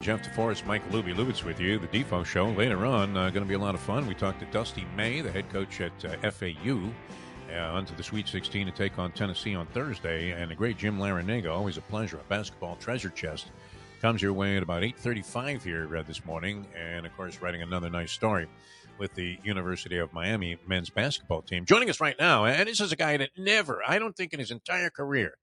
Jeff DeForest, Mike Lubie. Lubitz with you. The Defo Show later on. Going to be a lot of fun. We talked to Dusty May, the head coach at FAU, onto the Sweet 16 to take on Tennessee on Thursday. And the great Jim Larinaga, always a pleasure. A basketball treasure chest comes your way at about 8:35 here this morning. And, of course, writing another nice story with the University of Miami men's basketball team. Joining us right now, and this is a guy that never, I don't think in his entire career,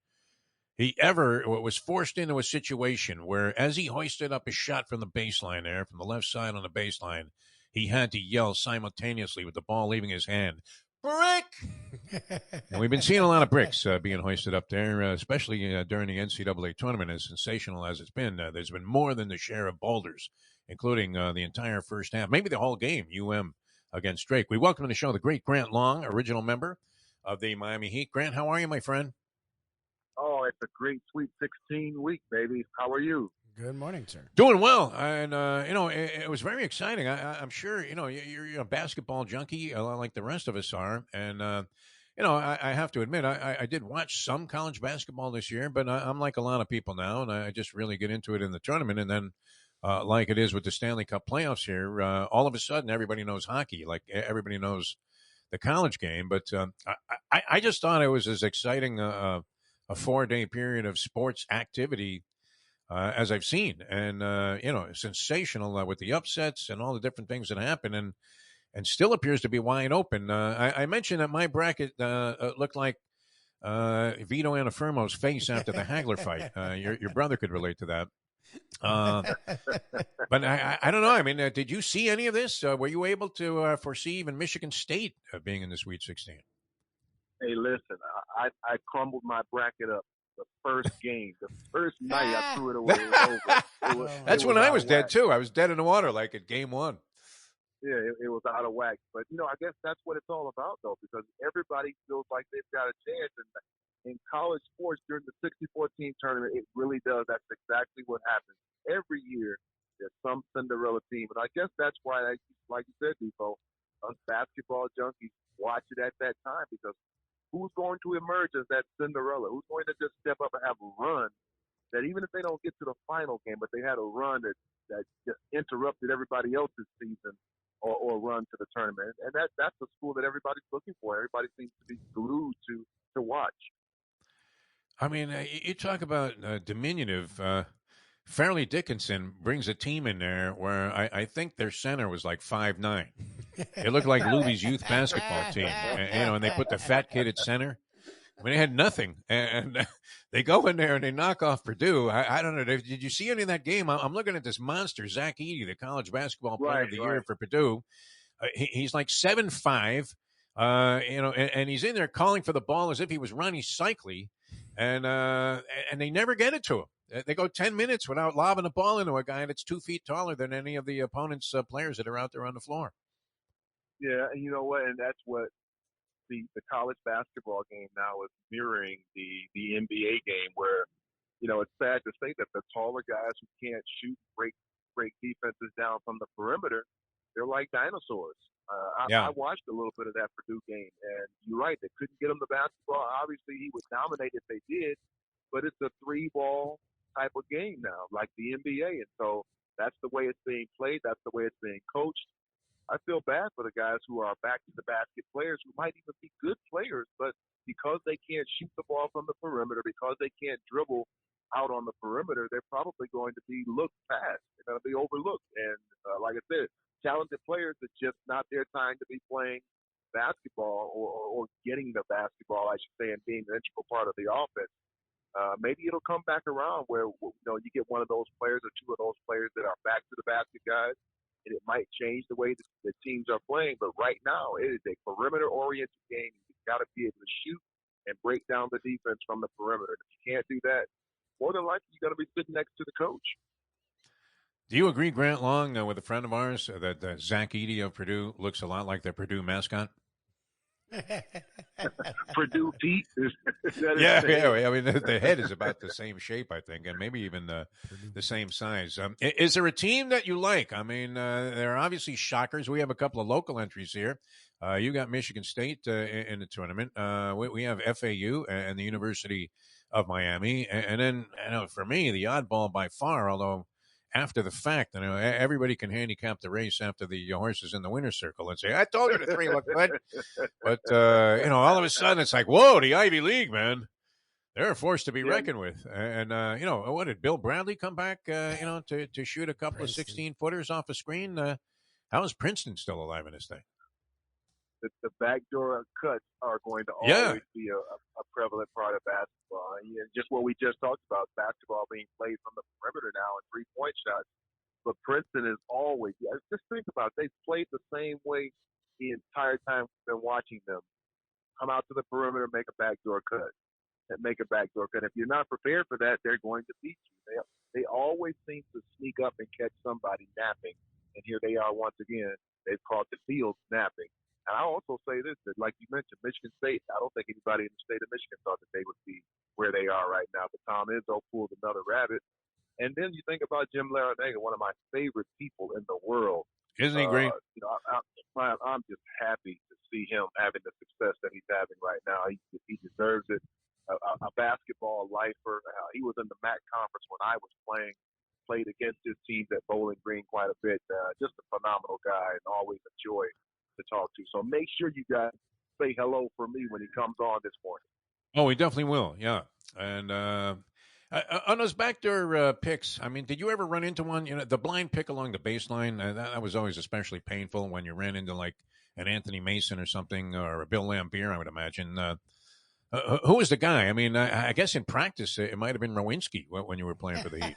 he ever was forced into a situation where, as he hoisted up his shot from the baseline there, from the left side on the baseline, he had to yell simultaneously with the ball leaving his hand, "Brick!" And we've been seeing a lot of bricks being hoisted up there, especially during the NCAA tournament, as sensational as it's been. There's been more than the share of boulders, including the entire first half, maybe the whole game, UM against Drake. We welcome to the show the great Grant Long, original member of the Miami Heat. Grant, how are you, my friend? Oh, it's a great Sweet 16 week, baby. How are you? Good morning, sir. Doing well. And, it was very exciting. I'm sure, you're a basketball junkie like the rest of us are. And, I have to admit, I did watch some college basketball this year, but I'm like a lot of people now, and I just really get into it in the tournament. And then, like it is with the Stanley Cup playoffs here, all of a sudden everybody knows hockey, like everybody knows the college game. But I just thought it was as exciting a 4-day period of sports activity as I've seen. And, sensational with the upsets and all the different things that happen, and still appears to be wide open. I mentioned that my bracket looked like Vito Anafirmo's face after the Hagler fight. Your brother could relate to that. But I don't know. I mean, did you see any of this? Were you able to foresee even Michigan State being in the Sweet 16? Hey, listen, I crumbled my bracket up the first game. The first night I threw it away. It was over. That's when I was dead, too. I was dead in the water, like at game one. Yeah, it was out of whack. But, I guess that's what it's all about, though, because everybody feels like they've got a chance. And in college sports, during the 64-team tournament, it really does. That's exactly what happens. Every year, there's some Cinderella team. And I guess that's why, like you said, Defo, us basketball junkies watch it at that time, because who's going to emerge as that Cinderella? Who's going to just step up and have a run that even if they don't get to the final game, but they had a run that just interrupted everybody else's season or run to the tournament? And that's the school that everybody's looking for. Everybody seems to be glued to watch. I mean, you talk about diminutive. Fairleigh Dickinson brings a team in there where I think their center was like 5'9". It looked like Lubie's youth basketball team, and they put the fat kid at center. I mean, they had nothing, and they go in there and they knock off Purdue. I don't know. Did you see any of that game? I'm looking at this monster, Zach Edey, the college basketball player of the year for Purdue. He's like 7'5", and he's in there calling for the ball as if he was Ronnie Cycli, and they never get it to him. They go 10 minutes without lobbing the ball into a guy that's 2 feet taller than any of the opponent's players that are out there on the floor. Yeah, and you know what? And that's what the college basketball game now is mirroring the NBA game, where, it's sad to say that the taller guys who can't shoot, break defenses down from the perimeter, they're like dinosaurs. I watched a little bit of that Purdue game, and you're right, they couldn't get him the basketball. Obviously, he would dominate if they did, but it's a 3-ball type of game now, like the NBA. And so that's the way it's being played. That's the way it's being coached. I feel bad for the guys who are back to the basket players who might even be good players, but because they can't shoot the ball from the perimeter, because they can't dribble out on the perimeter, they're probably going to be looked past. They're going to be overlooked. And like I said, talented players, it's just not their time to be playing basketball or getting the basketball, I should say, and being an integral part of the offense. Maybe it'll come back around where, you get one of those players or two of those players that are back to the basket guys, and it might change the way the teams are playing. But right now, it is a perimeter-oriented game. You've got to be able to shoot and break down the defense from the perimeter. If you can't do that, more than likely you're going to be sitting next to the coach. Do you agree, Grant Long, with a friend of ours, that Zach Edey of Purdue looks a lot like their Purdue mascot? Purdue Pete. Yeah. I mean, the head is about the same shape, I think, and maybe even the same size. Is there a team that you like? I mean, there are obviously shockers. We have a couple of local entries here. You got Michigan State in the tournament. We have FAU and the University of Miami. And then, for me, the oddball by far, although after the fact. You know, everybody can handicap the race after the horses in the winner's circle and say, "I told you the 3 looked good." But you know, all of a sudden it's like, "Whoa, the Ivy League, man! They're a force to be Yeah, reckoned with." And you know, what did Bill Bradley come back? You know, to shoot a couple of Princeton. 16-footers off a screen. How is Princeton still alive in this thing? the backdoor cuts are going to Yeah. always be a prevalent part of basketball. And just what we just talked about, basketball being played from the perimeter now and 3-point shots. But Princeton is always, just think about it, they've played the same way the entire time we've been watching them. Come out to the perimeter, make a backdoor cut, and make a backdoor cut. If you're not prepared for that, they're going to beat you. They always seem to sneak up and catch somebody napping. And here they are once again. They've caught the field napping. And I'll also say this, that like you mentioned, Michigan State, I don't think anybody in the state of Michigan thought that they would be where they are right now. But Tom Izzo pulled another rabbit. And then you think about Jim Larrañaga, one of my favorite people in the world. Isn't he great? You know, I'm just happy to see him having the success that he's having right now. He deserves it. A basketball lifer. He was in the MAC conference when I was played against his teams at Bowling Green quite a bit. Just a phenomenal guy and always a joy to talk to. So make sure you guys say hello for me when he comes on this morning. Oh, we definitely will. Yeah. And on those backdoor picks, I mean, did you ever run into one? You know, the blind pick along the baseline, that was always especially painful when you ran into like an Anthony Mason or something, or a Bill Laimbeer, I would imagine. Who was the guy? I mean, I guess in practice it might have been Rowinski when you were playing for the Heat.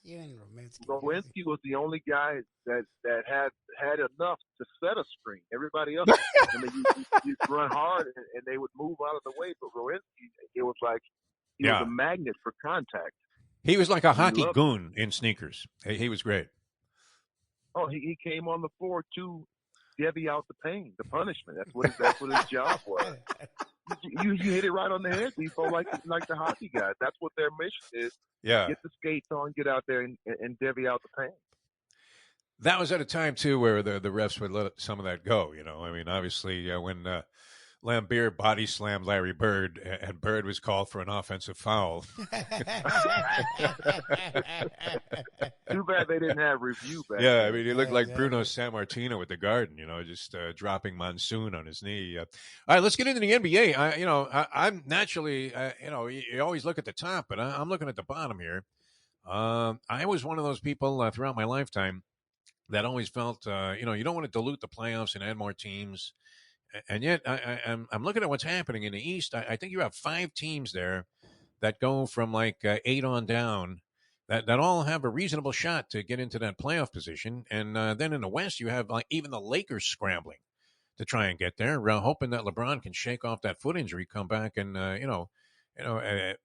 You and Romanski. Lewinsky was the only guy that had enough to set a screen. Everybody else, I mean, you run hard and they would move out of the way. But Lewinsky, it was like he was a magnet for contact. He was like a hockey goon in sneakers. He was great. Oh, he came on the floor to divvy out the pain, the punishment. That's what his job was. You hit it right on the head, Defo, like the hockey guys. That's what their mission is. Yeah. Get the skates on, get out there and divvy out the pain. That was at a time, too, where the refs would let some of that go, you know. I mean, obviously, when Laimbeer body slammed Larry Bird and Bird was called for an offensive foul. Too bad they didn't have review back Yeah, then. I mean, he looked like Bruno Sammartino with the Garden, you know, just dropping Monsoon on his knee. All right, let's get into the NBA. I'm naturally, you know, you always look at the top, but I'm looking at the bottom here. I was one of those people throughout my lifetime that always felt, you know, you don't want to dilute the playoffs and add more teams. And yet, I'm looking at what's happening in the East. I think you have 5 teams there that go from like 8 on down that all have a reasonable shot to get into that playoff position. And then in the West, you have like even the Lakers scrambling to try and get there, hoping that LeBron can shake off that foot injury, come back and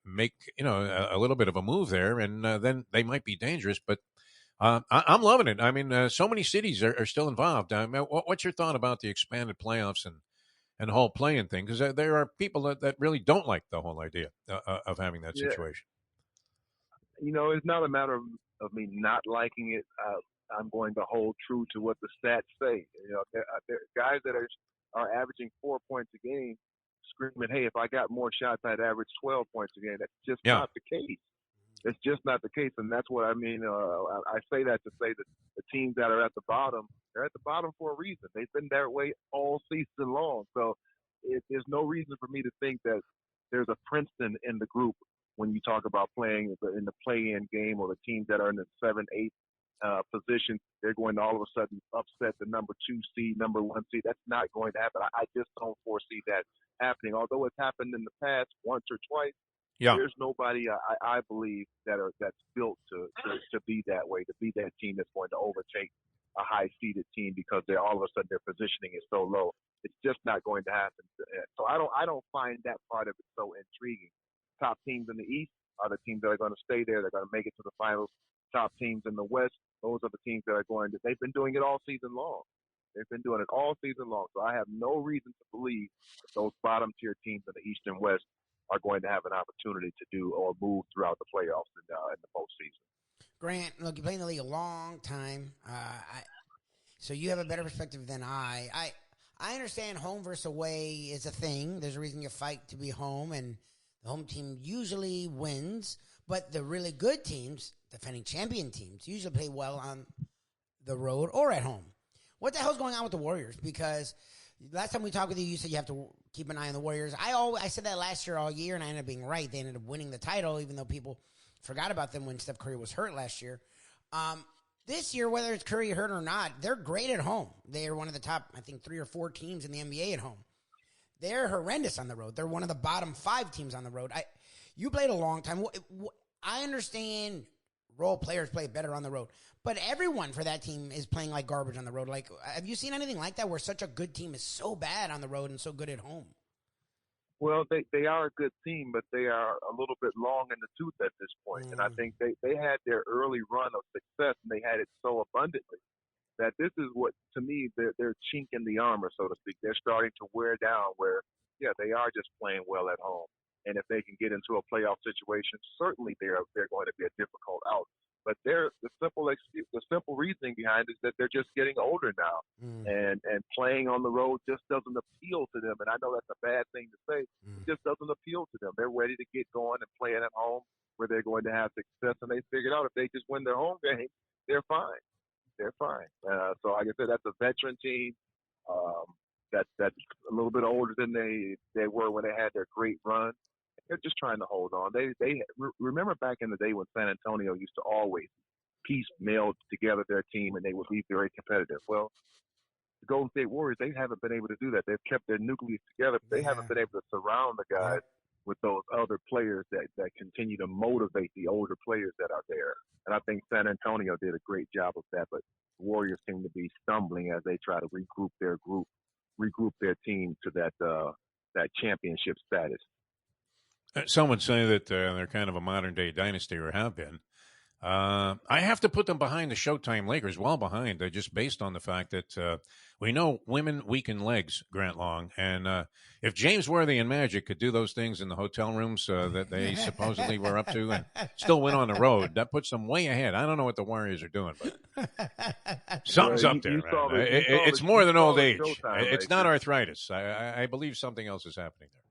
make a little bit of a move there, and then they might be dangerous. But I'm loving it. I mean, so many cities are still involved. What's your thought about the expanded playoffs and the whole playing thing? Because there are people that really don't like the whole idea of having that situation. You know, it's not a matter of me not liking it. I'm going to hold true to what the stats say. You know, there are guys that are averaging 4 points a game screaming, hey, if I got more shots, I'd average 12 points a game. That's just not the case. It's just not the case, and that's what I mean. I say that to say that the teams that are at the bottom, they're at the bottom for a reason. They've been that way all season long. So there's no reason for me to think that there's a Princeton in the group when you talk about playing in the play-in game, or the teams that are in the 7, 8 position, they're going to all of a sudden upset the number 2 seed, number 1 seed. That's not going to happen. I just don't foresee that happening. Although it's happened in the past once or twice, there's nobody I believe that's built to be that way, to be that team that's going to overtake a high-seeded team because they're all of a sudden their positioning is so low. It's just not going to happen. So I don't find that part of it so intriguing. Top teams in the East are the teams that are going to stay there. They're going to make it to the finals. Top teams in the West, those are the teams that are going to. They've been doing it all season long. They've been doing it all season long. So I have no reason to believe that those bottom-tier teams in the East and West are going to have an opportunity to do or move throughout the playoffs in the postseason. Grant, look, you've been in the league a long time, so you have a better perspective than I understand home versus away is a thing. There's a reason you fight to be home, and the home team usually wins. But the really good teams defending champion teams usually play well on the road or at home. What the hell's going on with the Warriors? Because last time we talked with you, you said you have to keep an eye on the Warriors. I said that last year all year, and I ended up being right. They ended up winning the title, even though people forgot about them when Steph Curry was hurt last year. This year, whether it's Curry hurt or not, they're great at home. They are one of the top, I think, 3 or 4 teams in the NBA at home. They're horrendous on the road. They're one of the bottom 5 teams on the road. You played a long time. I understand role players play better on the road, but everyone for that team is playing like garbage on the road. Like, have you seen anything like that where such a good team is so bad on the road and so good at home? Well, they are a good team, but they are a little bit long in the tooth at this point. And I think they had their early run of success, and they had it so abundantly that this is what, to me, they're chink in the armor, so to speak. They're starting to wear down where, yeah, they are just playing well at home. And if they can get into a playoff situation, certainly they're going to be a difficult out. But the simple reasoning behind it is that they're just getting older now, and playing on the road just doesn't appeal to them. And I know that's a bad thing to say. It just doesn't appeal to them. They're ready to get going and playing at home where they're going to have success. And they figured out if they just win their home game, they're fine. They're fine. So like I said, that's a veteran team that's a little bit older than they were when they had their great run. They're just trying to hold on. They remember back in the day when San Antonio used to always piecemeal together their team and they would be very competitive. Well, the Golden State Warriors, they haven't been able to do that. They've kept their nucleus together, but they haven't been able to surround the guys with those other players that continue to motivate the older players that are there. And I think San Antonio did a great job of that, but the Warriors seem to be stumbling as they try to regroup their team to that championship status. Some would say that they're kind of a modern-day dynasty, or have been. I have to put them behind the Showtime Lakers, well behind, just based on the fact that we know women weaken legs, Grant Long. And if James Worthy and Magic could do those things in the hotel rooms that they supposedly were up to and still win on the road, that puts them way ahead. I don't know what the Warriors are doing, but something's up there. It's more than old age. It's not arthritis. I believe something else is happening there.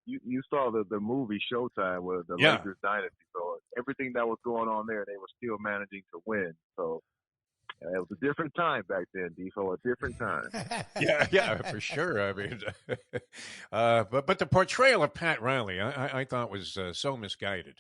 You saw the movie Showtime with the Lakers dynasty. So everything that was going on there, they were still managing to win. So it was a different time back then, Defo, a different time. yeah, for sure. I mean, but the portrayal of Pat Riley, I thought was so misguided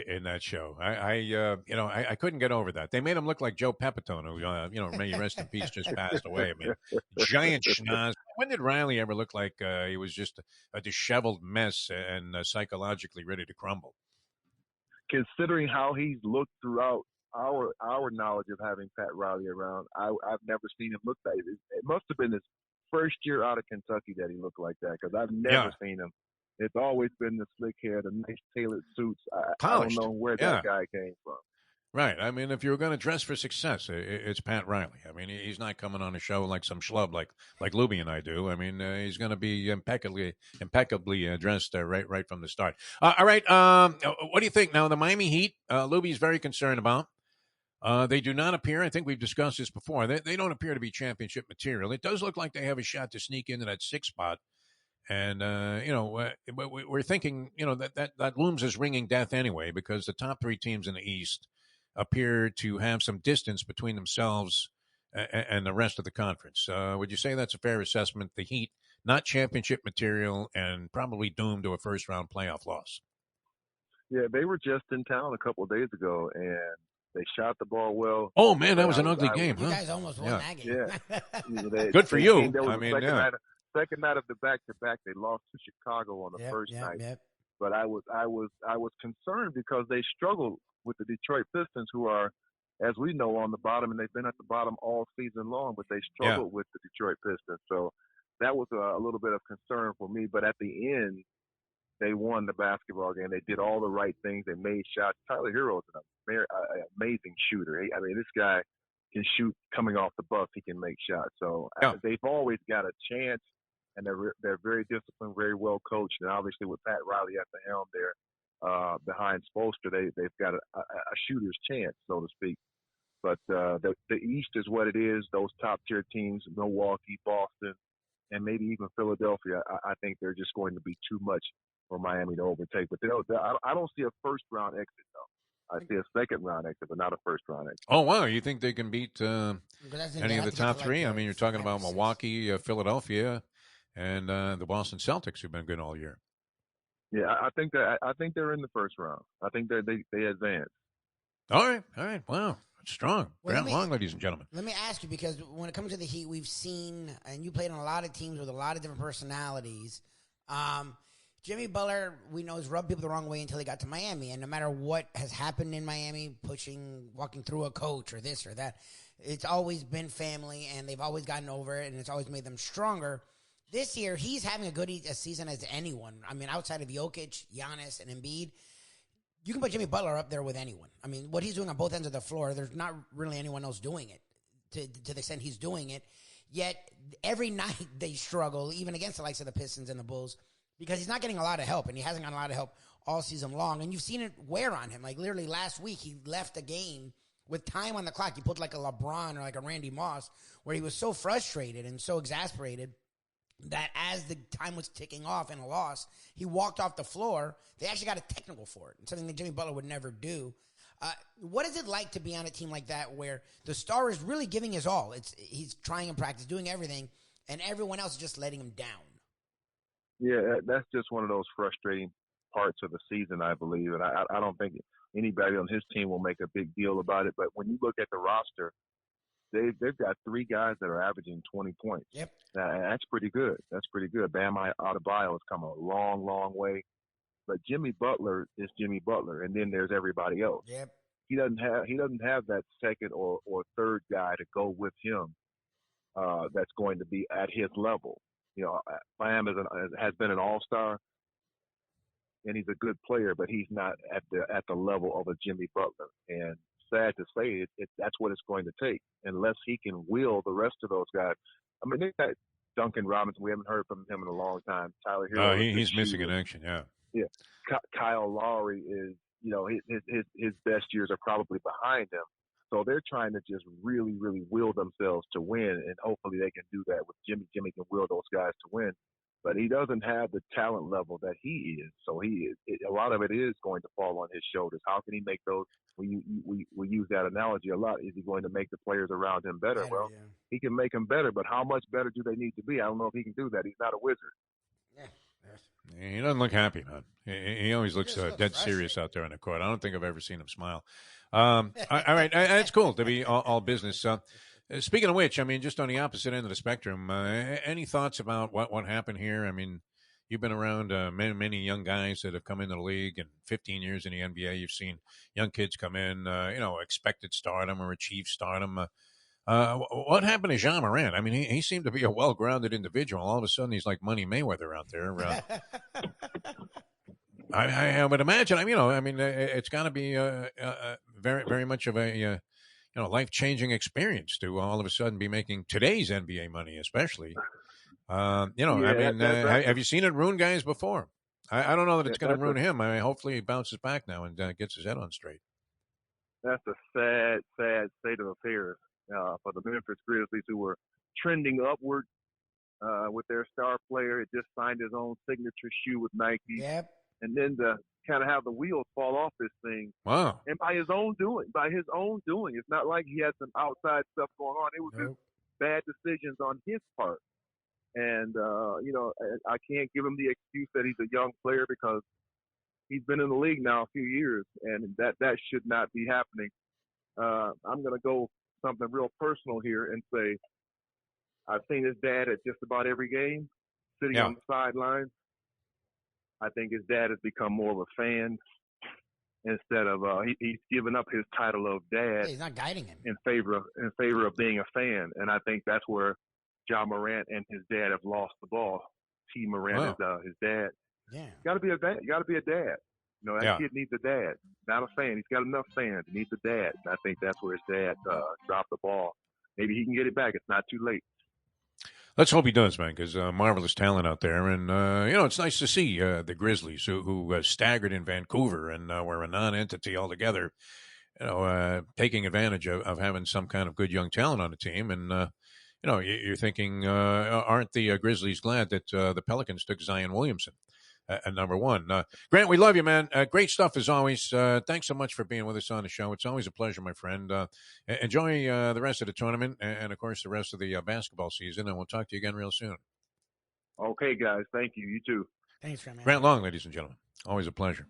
in that show. I couldn't get over that. They made him look like Joe Pepitone, who, may he rest in peace, just passed away. I mean, giant schnoz. When did Riley ever look like he was just a disheveled mess and psychologically ready to crumble? Considering how he's looked throughout our knowledge of having Pat Riley around, I've never seen him look like it. It must have been his first year out of Kentucky that he looked like that, because I've never seen him. It's always been the slick hair, the nice tailored suits. I don't know where that guy came from. Right. I mean, if you were going to dress for success, it's Pat Riley. I mean, he's not coming on a show like some schlub like Lubie and I do. I mean, he's going to be impeccably dressed right from the start. All right. What do you think now? The Miami Heat, Lubie's very concerned about. They do not appear, I think we've discussed this before, they don't appear to be championship material. It does look like they have a shot to sneak into that 6th spot. And, we're thinking, that looms as ringing death anyway, because the top 3 teams in the East appear to have some distance between themselves and the rest of the conference. Would you say that's a fair assessment? The Heat, not championship material and probably doomed to a first-round playoff loss. Yeah, they were just in town a couple of days ago, and they shot the ball well. Oh, man, that was an ugly game, huh? You guys almost won that game. Yeah. Good for you. I mean, second night of the back-to-back, they lost to Chicago on the first night. Yep. But I was concerned because they struggled with the Detroit Pistons, who are, as we know, on the bottom, and they've been at the bottom all season long, but they struggled with the Detroit Pistons. So that was a little bit of concern for me. But at the end, they won the basketball game. They did all the right things. They made shots. Tyler Hero's an amazing shooter. I mean, this guy can shoot coming off the bus. He can make shots. So they've always got a chance, and they're very disciplined, very well coached. And obviously with Pat Riley at the helm there, behind Spoelstra, they've got a shooter's chance, so to speak. But the East is what it is. Those top-tier teams, Milwaukee, Boston, and maybe even Philadelphia, I think they're just going to be too much for Miami to overtake. But I don't see a first-round exit, though. I see a second round exit, but not a first round exit. Oh, wow. You think they can beat any of the top like three? I mean, you're talking 5 or about 6. Milwaukee, Philadelphia, and the Boston Celtics, who've been good all year. Yeah, I think they're in the first round. I think they advance. All right. Wow. Strong. Well, Grant Long, ladies and gentlemen. Let me ask you, because when it comes to the Heat, we've seen, and you played on a lot of teams with a lot of different personalities. Jimmy Butler, we know, has rubbed people the wrong way until he got to Miami. And no matter what has happened in Miami, walking through a coach or this or that, it's always been family, and they've always gotten over it, and it's always made them stronger. This year, he's having a season as anyone. I mean, outside of Jokic, Giannis, and Embiid, you can put Jimmy Butler up there with anyone. I mean, what he's doing on both ends of the floor, there's not really anyone else doing it to the extent he's doing it. Yet, every night they struggle, even against the likes of the Pistons and the Bulls, because he's not getting a lot of help, and he hasn't gotten a lot of help all season long. And you've seen it wear on him. Like, literally last week, he left a game with time on the clock. He pulled like a LeBron or like a Randy Moss, where he was so frustrated and so exasperated that as the time was ticking off in a loss, he walked off the floor. They actually got a technical for it, something that Jimmy Butler would never do. What is it like to be on a team like that where the star is really giving his all? He's trying in practice, doing everything, and everyone else is just letting him down? Yeah, that's just one of those frustrating parts of the season, I believe. And I don't think anybody on his team will make a big deal about it. But when you look at the roster, they've got 3 guys that are averaging 20 points. Yep. That's pretty good. Bam Adebayo has come a long, long way. But Jimmy Butler is Jimmy Butler, and then there's everybody else. Yep. He doesn't have that second or third guy to go with him that's going to be at his level. You know, Bam has been an all-star, and he's a good player, but he's not at the level of a Jimmy Butler. And sad to say, that's what it's going to take, unless he can will the rest of those guys. I mean, they got Duncan Robinson. We haven't heard from him in a long time. Tyler Hero. He's missing in action. Yeah. Yeah. Kyle Lowry is, you know, his best years are probably behind him. So they're trying to just really, really will themselves to win, and hopefully they can do that with Jimmy. Jimmy can will those guys to win, but he doesn't have the talent level that he is. So a lot of it is going to fall on his shoulders. How can he make those? We use that analogy a lot. Is he going to make the players around him better? Well, yeah. He can make them better, but how much better do they need to be? I don't know if he can do that. He's not a wizard. Yeah. He doesn't look happy, man. He always looks dead serious out there on the court. I don't think I've ever seen him smile. All right, it's cool to be all business. Speaking of which, I mean, just on the opposite end of the spectrum, any thoughts about what happened here? I mean, you've been around many young guys that have come into the league, and 15 years in the NBA. You've seen young kids come in, expected stardom or achieve stardom. What happened to Jean Morant? I mean, he seemed to be a well-grounded individual. All of a sudden, he's like Money Mayweather out there. I would imagine. It's got to be very, very much of a life-changing experience to all of a sudden be making today's NBA money, especially. Have you seen it ruin guys before? I don't know that it's going to ruin him. I mean, hopefully he bounces back now and gets his head on straight. That's a sad, sad state of affairs for the Memphis Grizzlies, who were trending upward with their star player. It just signed his own signature shoe with Nike. Yep. And then to kind of have the wheels fall off this thing. Wow. And by his own doing. It's not like he had some outside stuff going on. It was just bad decisions on his part. And, I can't give him the excuse that he's a young player, because he's been in the league now a few years, and that should not be happening. I'm going to go something real personal here and say I've seen his dad at just about every game, sitting on the sidelines. I think his dad has become more of a fan instead of he's given up his title of dad. Yeah, he's not guiding him in favor of being a fan, and I think that's where John Morant and his dad have lost the ball. T. Morant is his dad. Yeah, got to be a dad. You got to be a dad. That kid needs a dad, not a fan. He's got enough fans. He needs a dad. And I think that's where his dad dropped the ball. Maybe he can get it back. It's not too late. Let's hope he does, man, because marvelous talent out there. And, it's nice to see the Grizzlies, who staggered in Vancouver and were a non-entity altogether, taking advantage of having some kind of good young talent on the team. And, you're thinking, aren't the Grizzlies glad that the Pelicans took Zion Williamson? at number one. Grant, we love you, man. Great stuff as always. Thanks so much for being with us on the show. It's always a pleasure, my friend. Enjoy the rest of the tournament and, of course, the rest of the basketball season, and we'll talk to you again real soon. Okay, guys. Thank you. You too. Thanks, man. Grant Long, ladies and gentlemen. Always a pleasure.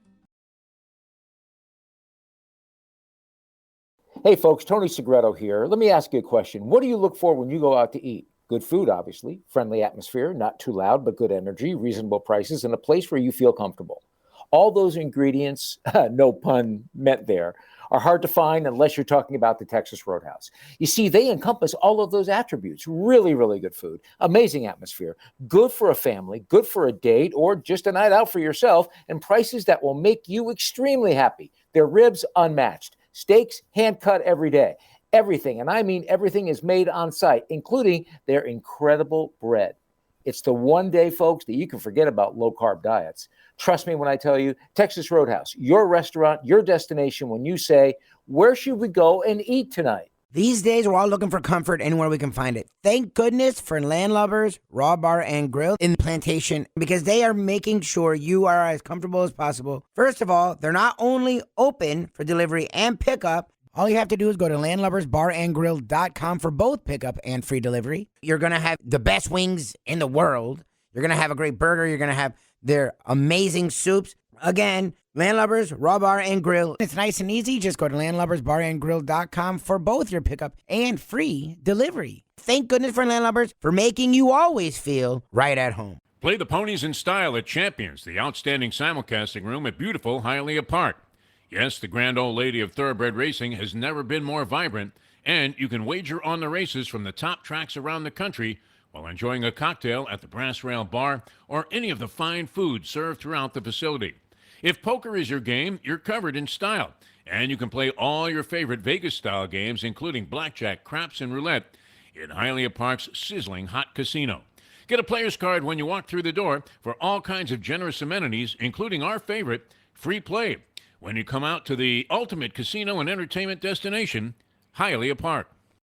Hey, folks, Tony Segreto here. Let me ask you a question. What do you look for when you go out to eat? Good food, obviously, friendly atmosphere, not too loud, but good energy, reasonable prices, and a place where you feel comfortable. All those ingredients, no pun meant there, are hard to find unless you're talking about the Texas Roadhouse. You see, they encompass all of those attributes. Really, really good food, amazing atmosphere, good for a family, good for a date, or just a night out for yourself, and prices that will make you extremely happy. Their ribs unmatched. Steaks hand-cut every day. Everything, and I mean everything, is made on site, including their incredible bread. It's the one day, folks, that you can forget about low-carb diets. Trust me when I tell you, Texas Roadhouse, your restaurant, your destination when you say, where should we go and eat tonight? These days, we're all looking for comfort anywhere we can find it. Thank goodness for Landlubbers Raw Bar and Grill in Plantation, because they are making sure you are as comfortable as possible. First of all, they're not only open for delivery and pickup. All you have to do is go to landlubbersbarandgrill.com for both pickup and free delivery. You're going to have the best wings in the world. You're going to have a great burger. You're going to have their amazing soups. Again, Landlubbers Raw Bar and Grill. It's nice and easy. Just go to landlubbersbarandgrill.com for both your pickup and free delivery. Thank goodness for Landlubbers for making you always feel right at home. Play the ponies in style at Champions, the outstanding simulcasting room at beautiful Hialeah Park. Yes, the grand old lady of thoroughbred racing has never been more vibrant, and you can wager on the races from the top tracks around the country while enjoying a cocktail at the Brass Rail Bar or any of the fine food served throughout the facility. If poker is your game, you're covered in style, and you can play all your favorite Vegas-style games, including blackjack, craps, and roulette, in Hialeah Park's sizzling hot casino. Get a player's card when you walk through the door for all kinds of generous amenities, including our favorite, free play, when you come out to the ultimate casino and entertainment destination, Hialeah Park.